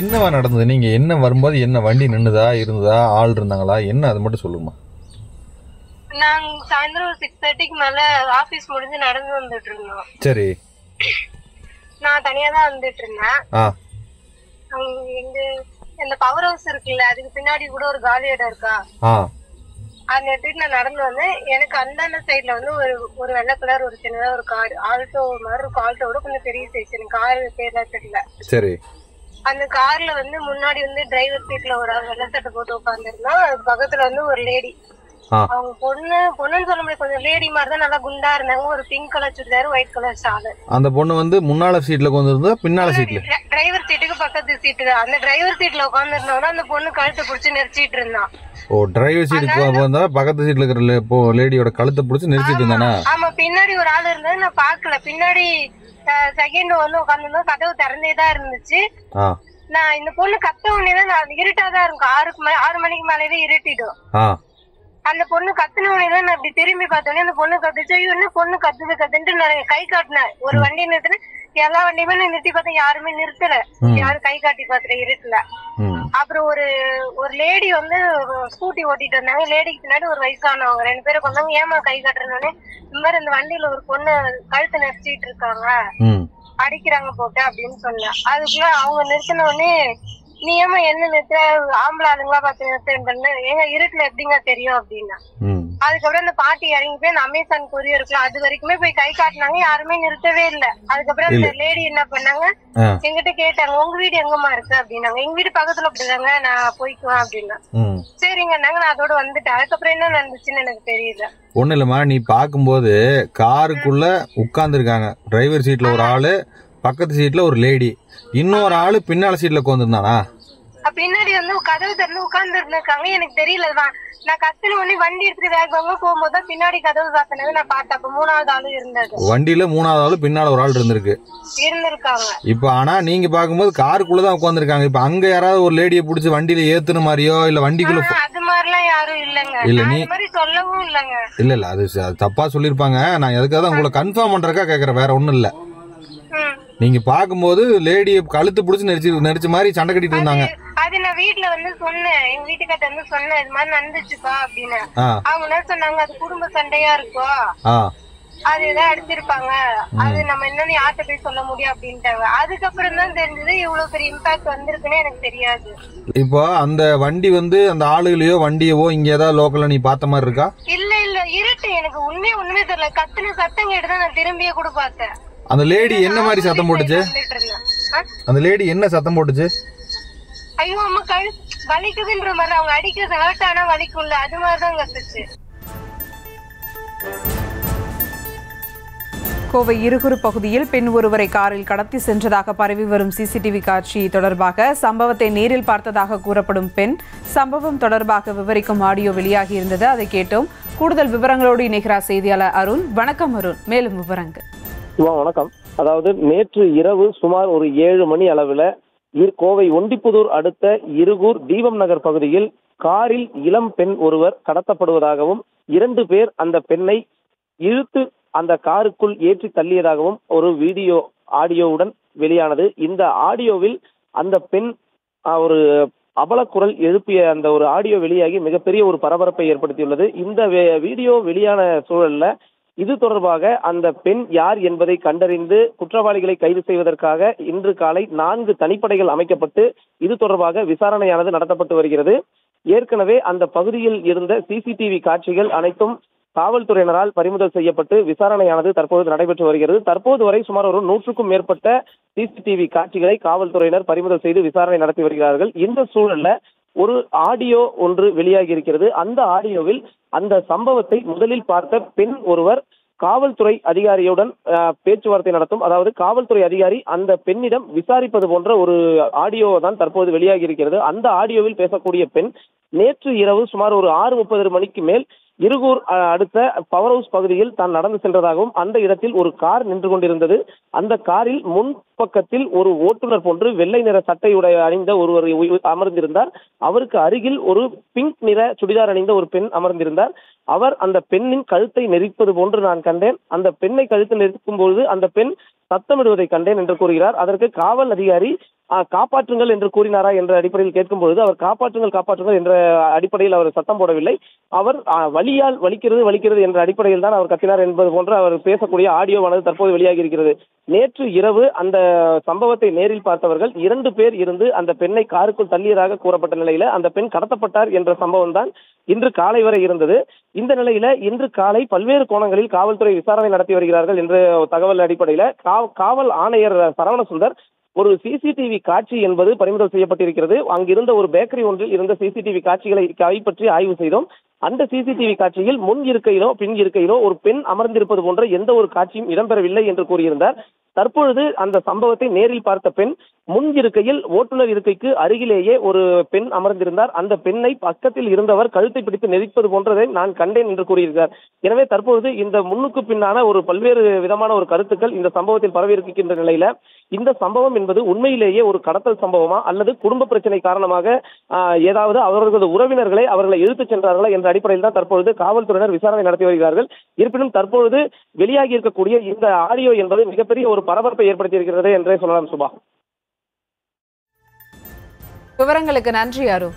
என்னவா நடந்தது? நீங்க என்ன வரும்போது என்ன வண்டி நின்னுதா இருந்ததா ஆள் இருந்தாங்களா என்ன அது மட்டும் சொல்லுமா. நாங்க சாயந்தரம் ஒரு 6:30க்கு மேல ஆபீஸ் முடிஞ்சு நடந்து வந்துட்டு இருந்தோம். சரி. நான் தனியா தான் வந்துட்டு இருந்தேன். எங்க இந்த பவர் ஹவுஸ் இருக்குல்ல, அதுக்கு பின்னாடி கூட ஒரு காலி இடம் இருக்கா, அந்த இடத்துக்கு நான் நடந்து வந்தேன். எனக்கு அந்த சைட்ல வந்து ஒரு வெள்ளை கலர் ஒரு சின்னதா ஒரு கார் ஆல்டோ மாதிரி இருக்கும். ஆல்டோட கொஞ்சம் பெரிய சைஸ். எனக்கு கார் பேர்லாம் தெரியல. சரி. அந்த கார்ல வந்து முன்னாடி வந்து டிரைவர் சீட்ல ஒரு வெள்ளை சட்டை போட்டு உட்காந்துருந்தா, அது பக்கத்துல வந்து ஒரு லேடி. அவங்க பொண்ணுன்னு சொல்ல முடியாது, கொஞ்சம் லேடி மாதிரி தான், நல்லா குண்டா இருந்தாங்க. ஒரு pink colour churidar, white colour shawl. அந்த பொண்ணு வந்து முன்னால சீட்ல உட்காந்துருந்தா, பின்னால சீட்ல டிரைவர் சீட்டுக்கு பக்கத்து சீட்டு தான். அந்த டிரைவர் சீட்ல உட்காந்துருந்தவங்க அந்த பொண்ணு கழுத்தை பிடிச்சி நெரிச்சிட்டு இருந்தான். ஓ, டிரைவர் சீட்டுக்கு வந்தா பக்கத்து சீட்ல இருக்கிற லேடியோட கழுத்தை பிடிச்சி நெரிச்சிட்டு இருந்தானா? ஆமா, பின்னாடி ஒரு ஆள் இருந்தது, நான் பாக்கல. பின்னாடி செகண்ட் வந்து உட்காந்துருந்தோம், கதவு திறந்தேதான் இருந்துச்சு. நான் இந்த பொண்ணு கத்த உடனே நான் இருட்டாதான் இருக்கும், 6 மணிக்கு மேலேயே இருட்டிடும். அந்த பொண்ணு கத்துன உடனே நான் இப்படி திரும்பி பார்த்தோன்னே அந்த பொண்ணு கத்துச்சு. என்ன பொண்ணு கத்துன்ட்டு நான் கை காட்டினேன். ஒரு வண்டி நிறுத்தினேன், எல்லா வண்டியுமே நான் நிறுத்தி பார்த்தேன், யாருமே நிறுத்தல. யாரும் கை காட்டி பாத்துற இருட்டுல. அப்புறம் ஒரு லேடி வந்து ஸ்கூட்டி ஓட்டிட்டு வந்தாங்க. லேடிக்கு பின்னாடி ஒரு வயசானவங்க 2 பேரும் கொண்டாங்க. ஏமா கை காட்டுறேன்னு, இந்த மாதிரி இந்த வண்டியில ஒரு பொண்ணு கழுத்தை நெரிச்சிட்டு இருக்காங்க, அடிக்கிறாங்க போட்டு அப்படின்னு சொன்னேன். அதுக்குள்ள அவங்க நிறுத்தின உடனே, நீ ஏமா என்ன நிறுத்த, ஆம்பளை ஆளுங்களா பார்த்து நிறுத்தேன்னு, ஏங்க இருட்டுல எப்படிங்க தெரியும் அப்படின்னா. அதுக்கப்புறம் அந்த பாட்டி இறங்கி போய் அந்த அமேசான் கொரியர் இருக்கலாம், அது வரைக்குமே போய் கை காட்டினாங்க, யாருமே நிறுத்தவே இல்லை. அதுக்கப்புறம் அந்த லேடி என்ன பண்ணாங்க, எங்கிட்ட கேட்டாங்க, உங்க வீடு எங்கம்மா இருக்கு அப்படின்னாங்க. எங்க வீடு பக்கத்துல அப்படிதாங்க, நான் போய்க்குவேன் அப்படின்னா. சரிங்கன்னாங்க, நான் அதோட வந்துட்டேன். அதுக்கப்புறம் என்ன நடந்துச்சுன்னு எனக்கு தெரியல. ஒண்ணு இல்லம்மா, நீ பாக்கும்போது காருக்குள்ள உட்கார்ந்து இருக்காங்க, டிரைவர் சீட்ல ஒரு ஆளு, பக்கத்து சீட்ல ஒரு லேடி, இன்னொரு ஆளு பின்னால சீட்ல உட்காந்துருந்தானா? பின்னாடி வந்து கதவு திறந்து உட்கார்ந்து இருந்திருக்காங்க. எனக்கு தெரியல, நான் கத்துன உடனே வண்டி எடுத்துட்டு வேகமா போகும்போது பின்னாடி கதவு சாத்தினது நான் பார்த்தேன். அப்ப 3வது ஆளு இருந்தது, வண்டியில 3வது ஆளு பின்னால ஒரு ஆள் இருந்திருக்காங்க. இப்ப ஆனா நீங்க பாக்கும்போது காருக்குள்ளதான் உட்காந்துருக்காங்க. இப்ப அங்க யாராவது ஒரு லேடியை பிடிச்சி வண்டியில ஏத்துன மாதிரியோ இல்ல வண்டிக்குள்ள அது மாதிரிலாம் யாரும் இல்லங்க. இல்ல, நீ மாதிரி சொல்லவும் இல்லங்க. இல்ல அது தப்பா சொல்லிருப்பாங்க. நான் எதுக்காக உங்களை கன்ஃபார்ம் பண்றதுக்கா கேக்குறேன், வேற ஒண்ணும் இல்ல. நீங்க பாக்கும்போது லேடிய கழுத்து பிடிச்சி நெரிச்ச மாதிரி சண்டை கட்டிட்டு இருந்தாங்க. அது நான் வீட்டுல வந்து சொன்னேன், எங்க வீட்டுக்கிட்ட வந்து சொன்னேன், இது மாதிரி நடந்துச்சுப்பா அப்படின்னு. அவங்க என்ன சொன்னாங்க, அது குடும்ப சண்டையா இருக்கும், அது ஏதாவது அடிச்சிருப்பாங்க, அது நம்ம என்னன்னு யார்கிட்ட போய் சொல்ல முடியும் அப்படின்ட்டாங்க. அதுக்கப்புறம் தான் தெரிஞ்சது இவ்வளவு பெரிய இம்பாக்ட் வந்திருக்குன்னு எனக்கு தெரியாது. இப்போ அந்த வண்டி வந்து அந்த ஆளுகளையோ வண்டியவோ இங்க ஏதாவது லோக்கல்ல நீ பார்த்த மாதிரி இருக்கா? இல்ல இருட்டு, எனக்கு உண்மையே தெரியல. கத்துன சத்தம் கேட்டுதான் நான் திரும்பியே கூட பார்த்தேன். அந்த லேடி என்ன மாதிரி சத்தம் போட்டுச்சு? அந்த லேடி என்ன சத்தம் போட்டுச்சு? ஐயோ அம்மா வலிக்குதுன்ற மாதிரி, அவங்க அடிக்கிறது ஹர்ட் ஆனா வலிக்கும்ல, அது மாதிரிதான் கத்துச்சு. கோவை இருகுறு பகுதியில் பெண் ஒருவரை காரில் கடத்தி சென்றதாக பரவி வரும் சிசிடிவி காட்சி தொடர்பாக சம்பவத்தை நேரில் பார்த்ததாக கூறப்படும் பெண் சம்பவம் தொடர்பாக விவரிக்கும் ஆடியோ வெளியாகி இருந்தது. அதை கேட்டோம். கூடுதல் விவரங்களோடு இணைகிறார் செய்தியாளர் அருண். வணக்கம் அருண், மேலும் விவரங்கள். வணக்கம். அதாவது நேற்று இரவு சுமார் ஒரு 7 மணி அளவில் கோவை ஒண்டிப்புதூர் அடுத்த இருகூர் தீபம் நகர் பகுதியில் காரில் இளம் பெண் ஒருவர் கடத்தப்படுவதாகவும் 2 பேர் அந்த பெண்ணை இழுத்து அந்த காருக்குள் ஏற்றி தள்ளியதாகவும் ஒரு வீடியோ ஆடியோவுடன் வெளியானது. இந்த ஆடியோவில் அந்த பெண் ஒரு அபலக்குரல் எழுப்பிய அந்த ஒரு ஆடியோ வெளியாகி மிகப்பெரிய ஒரு பரபரப்பை ஏற்படுத்தியுள்ளது. இந்த வீடியோ வெளியான சூழல்ல இது தொடர்பாக அந்த பெண் யார் என்பதை கண்டறிந்து குற்றவாளிகளை கைது செய்வதற்காக இன்று காலை 4 தனிப்படைகள் அமைக்கப்பட்டு இது தொடர்பாக விசாரணையானது நடத்தப்பட்டு வருகிறது. ஏற்கனவே அந்த பகுதியில் இருந்த சிசிடிவி காட்சிகள் அனைத்தும் காவல்துறையினரால் பறிமுதல் செய்யப்பட்டு விசாரணையானது தற்போது நடைபெற்று வருகிறது. தற்போது வரை சுமார் ஒரு 100க்கும் மேற்பட்ட சிசிடிவி காட்சிகளை காவல்துறையினர் பறிமுதல் செய்து விசாரணை நடத்தி வருகிறார்கள். இந்த சூழல்ல ஒரு ஆடியோ ஒன்று வெளியாகி இருக்கிறது. அந்த ஆடியோவில் அந்த சம்பவத்தை முதலில் பார்த்த பெண் ஒருவர் காவல்துறை அதிகாரியுடன் பேச்சுவார்த்தை நடத்தும், அதாவது காவல்துறை அதிகாரி அந்த பெண்ணிடம் விசாரிப்பது போன்ற ஒரு ஆடியோ தான் தற்போது வெளியாகி இருக்கிறது. அந்த ஆடியோவில் பேசக்கூடிய பெண் நேற்று இரவு சுமார் ஒரு 6:30 மணிக்கு மேல் இருகூர் அடுத்த பவர் ஹவுஸ் பகுதியில் தான் நடந்து சென்றதாகவும் அந்த இடத்தில் ஒரு கார் நின்று கொண்டிருந்தது. அந்த காரில் முன்பக்கத்தில் ஒரு ஓட்டுநர் போன்று வெள்ளை நிற சட்டையுடைய அணிந்த ஒருவர் அமர்ந்திருந்தார். அவருக்கு அருகில் ஒரு பிங்க் நிற சுடிதார் அணிந்த ஒரு பெண் அமர்ந்திருந்தார். அவர் அந்த பெண்ணின் கழுத்தை நெரிப்பது போன்று நான் கண்டேன். அந்த பெண்ணை கழுத்தில் நெரிக்கும் பொழுது அந்த பெண் சத்தமிடுவதை கண்டேன் என்று கூறுகிறார். அதற்கு காவல் அதிகாரி காப்பாற்றுங்கள் என்று கூறினாரா என்ற அடிப்படையில் கேட்கும் பொழுது அவர் காப்பாற்றுங்கள் என்ற அடிப்படையில் அவர் சத்தம் போடவில்லை. அவர் வலியால் வலிக்கிறது என்ற அடிப்படையில் தான் அவர் கத்தினார் என்பது போன்று அவர் பேசக்கூடிய ஆடியோவானது தற்போது வெளியாகி இருக்கிறது. நேற்று இரவு அந்த சம்பவத்தை நேரில் பார்த்தவர்கள் 2 பேர் இருந்து அந்த பெண்ணை காருக்குள் தள்ளியதாக கூறப்பட்ட நிலையில அந்த பெண் கடத்தப்பட்டார் என்ற சம்பவம் தான் இன்று காலை வரை இருந்தது. இந்த நிலையில இன்று காலை பல்வேறு கோணங்களில் காவல்துறை விசாரணை நடத்தி வருகிறார்கள் என்ற தகவல் அடிப்படையில காவல் ஆணையர் சரவணசுந்தர் ஒரு சிசிடிவி காட்சி என்பது பறிமுதல் செய்யப்பட்டிருக்கிறது. அங்கிருந்த ஒரு பேக்கரி ஒன்றில் இருந்த சிசிடிவி காட்சிகளை கைப்பற்றி ஆய்வு செய்தோம். அந்த சிசிடிவி காட்சியில் முன் இருக்கையிலோ பின் இருக்கையிலோ ஒரு பெண் அமர்ந்திருப்பது போன்ற எந்த ஒரு காட்சியும் இடம்பெறவில்லை என்று கூறியிருந்தார். தற்பொழுது அந்த சம்பவத்தை நேரில் பார்த்த பெண் முன் இருக்கையில் ஓட்டுநர் இருக்கைக்கு அருகிலேயே ஒரு பெண் அமர்ந்திருந்தார். அந்த பெண்ணை பக்கத்தில் இருந்தவர் கழுத்தை பிடித்து நெரிப்பது போன்றதை நான் கண்டேன் என்று கூறியிருக்கிறார். எனவே தற்பொழுது இந்த முன்னுக்கு பின்னான ஒரு பல்வேறு விதமான ஒரு கருத்துக்கள் இந்த சம்பவத்தில் பரவி இருக்கின்ற நிலையில இந்த சம்பவம் என்பது உண்மையிலேயே ஒரு கடத்தல் சம்பவமா அல்லது குடும்ப பிரச்சனை காரணமாக ஏதாவது அவர்களது உறவினர்களை அவர்களை இழுத்துச் சென்றார்களா என்ற அடிப்படையில் தான் தற்பொழுது காவல்துறையினர் விசாரணை நடத்தி வருகிறார்கள். இருப்பினும் தற்பொழுது வெளியாகி இருக்கக்கூடிய இந்த ஆடியோ என்பது மிகப்பெரிய ஒரு பரபரப்பை ஏற்படுத்தி இருக்கிறது என்றே சொல்லலாம். சுபா, விவரங்களுக்கு நன்றி அருண்.